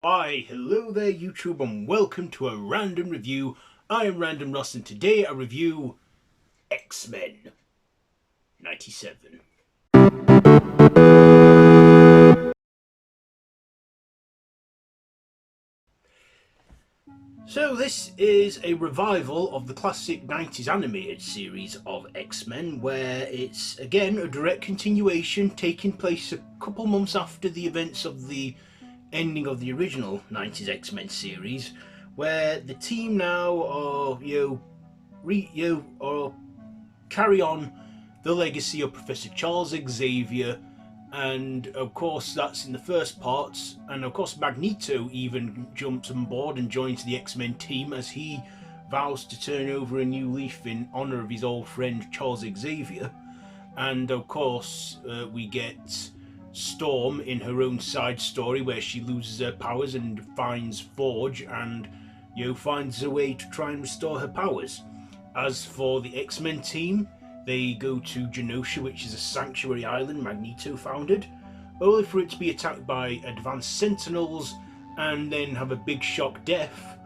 Why, hello there YouTube and welcome to a random review. I am Random Ross and today I review X-Men 97. So this is a revival of the classic 90s animated series of X-Men, where it's again a direct continuation taking place a couple months after the events of the ending of the original 90s X-Men series, where the team now are or carry on the legacy of Professor Charles Xavier, and of course that's in the first parts, and of course Magneto even jumps on board and joins the X-Men team as he vows to turn over a new leaf in honour of his old friend Charles Xavier. And of course we get Storm in her own side story where she loses her powers and finds Forge and finds a way to try and restore her powers. As for the X-Men team, they go to Genosha, which is a sanctuary island Magneto founded, only for it to be attacked by advanced Sentinels and then have a big shock death.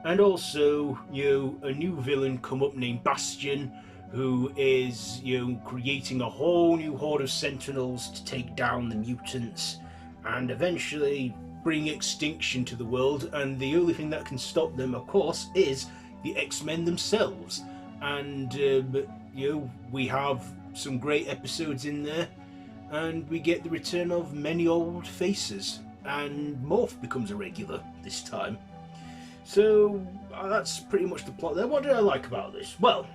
And also, a new villain come up named Bastion, who is, creating a whole new horde of Sentinels to take down the mutants and eventually bring extinction to the world. And the only thing that can stop them, of course, is the X-Men themselves. And we have some great episodes in there, and we get the return of many old faces, and Morph becomes a regular this time. So that's pretty much the plot there. What did I like about this? Well,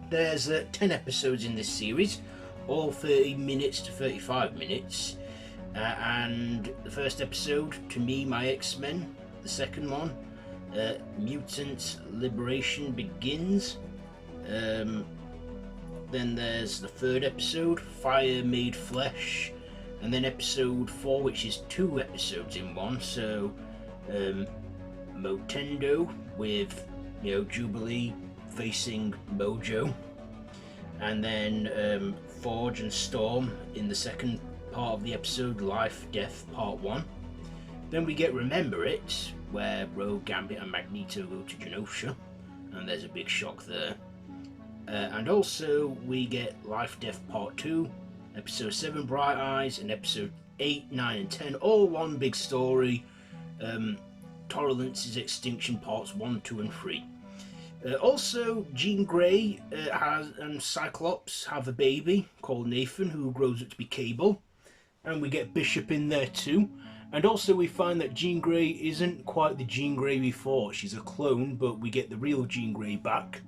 there's 10 episodes in this series, all 30 minutes to 35 minutes, and the first episode, To Me, My X-Men. The second one, Mutant Liberation Begins. Then there's the third episode, Fire Made Flesh, and then episode 4, which is 2 episodes in one. So Motendo with Jubilee facing Mojo, and then Forge and Storm in the second part of the episode, Life Death Part 1. Then we get Remember It, where Rogue, Gambit and Magneto go to Genosha, and there's a big shock there. And also we get Life Death Part 2, episode 7 Bright Eyes, and episode 8, 9 and 10, all one big story. Tolerance's Extinction Parts 1, 2 and 3. Also, Jean Grey and Cyclops have a baby called Nathan, who grows up to be Cable, and we get Bishop in there too. And also we find that Jean Grey isn't quite the Jean Grey we thought. She's a clone, but we get the real Jean Grey back.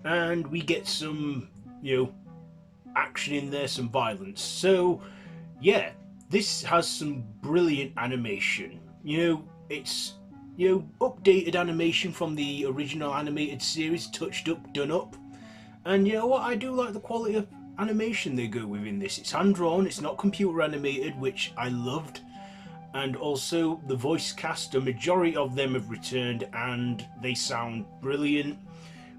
And we get some, action in there, some violence. So, yeah, this has some brilliant animation. It's, updated animation from the original animated series, touched up, done up. And you know what? I do like the quality of animation they go with in this. It's hand-drawn, it's not computer animated, which I loved. And also, the voice cast, a majority of them have returned and they sound brilliant.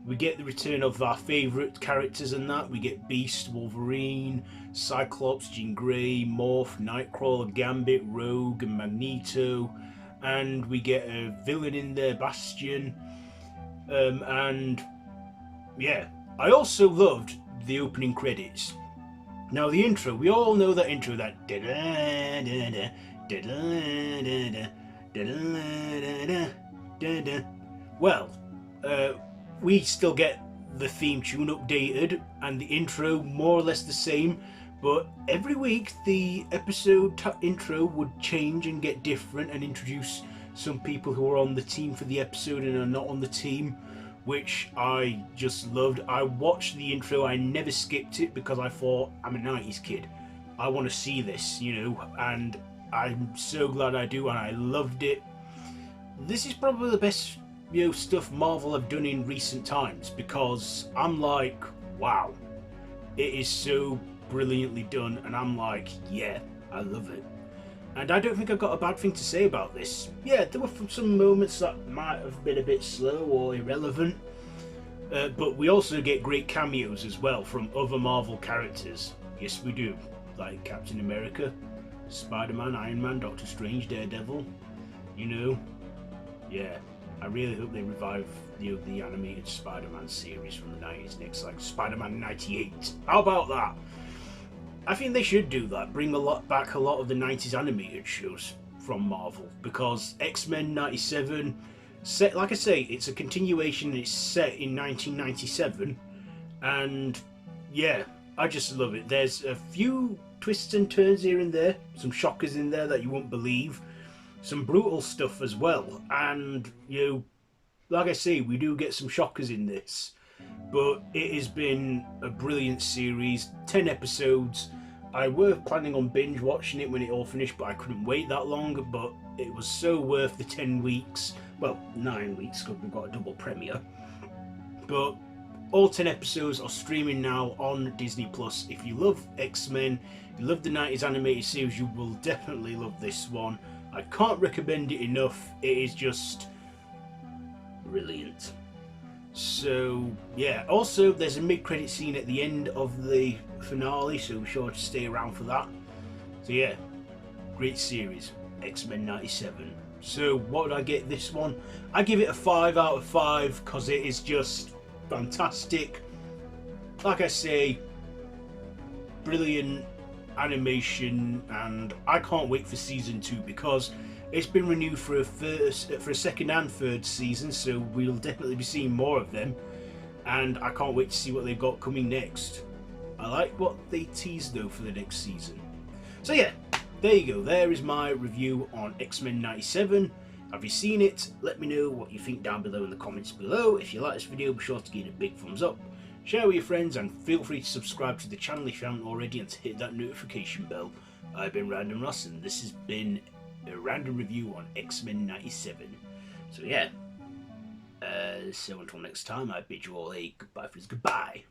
We get the return of our favourite characters in that. We get Beast, Wolverine, Cyclops, Jean Grey, Morph, Nightcrawler, Gambit, Rogue and Magneto. And we get a villain in there, Bastion. And yeah, I also loved the opening credits. Now the intro, we all know that intro, that well, we still get the theme tune updated and the intro more or less the same, but every week the episode intro would change and get different and introduce some people who are on the team for the episode and are not on the team, which I just loved. I watched the intro, I never skipped it because I thought, I'm a 90s kid, I want to see this, and I'm so glad I do, and I loved it. This is probably the best stuff Marvel have done in recent times, because I'm like, wow, it is so brilliantly done, and I'm like, yeah, I love it. And I don't think I've got a bad thing to say about this. Yeah, there were some moments that might have been a bit slow or irrelevant, but we also get great cameos as well from other Marvel characters. Yes, we do, like Captain America, Spider-Man, Iron Man, Doctor Strange, Daredevil. you know? Yeah, I really hope they revive the animated Spider-Man series from the 90s next, like Spider-Man 98. How about that? I think they should do that, bring back a lot of the 90s animated shows from Marvel, because X-Men 97, set, like I say, it's a continuation, it's set in 1997, and yeah, I just love it. There's a few twists and turns here and there, some shockers in there that you won't believe, some brutal stuff as well, and like I say, we do get some shockers in this, but it has been a brilliant series. 10 episodes. I were planning on binge watching it when it all finished, but I couldn't wait that long. But it was so worth the 10 weeks. Well, 9 weeks because we've got a double premiere. But all 10 episodes are streaming now on Disney Plus. If you love X-Men, you love the 90s animated series, you will definitely love this one. I can't recommend it enough. It is just brilliant. So yeah, also there's a mid-credit scene at the end of the finale, so be sure to stay around for that. So yeah, great series, X-Men 97. So what would I get this one? I give it a 5 out of 5 because it is just fantastic. Like I say, brilliant animation, and I can't wait for season 2 because it's been renewed for a second and third season, so we'll definitely be seeing more of them, and I can't wait to see what they've got coming next. I like what they teased though for the next season. So yeah, there you go. There is my review on X-Men 97. Have you seen it? Let me know what you think down below in the comments below. If you like this video, be sure to give it a big thumbs up. Share with your friends, and feel free to subscribe to the channel if you haven't already, and to hit that notification bell. I've been Random Ross, and this has been a random review on X-Men 97. So yeah, so until next time, I bid you all a goodbye, friends, goodbye.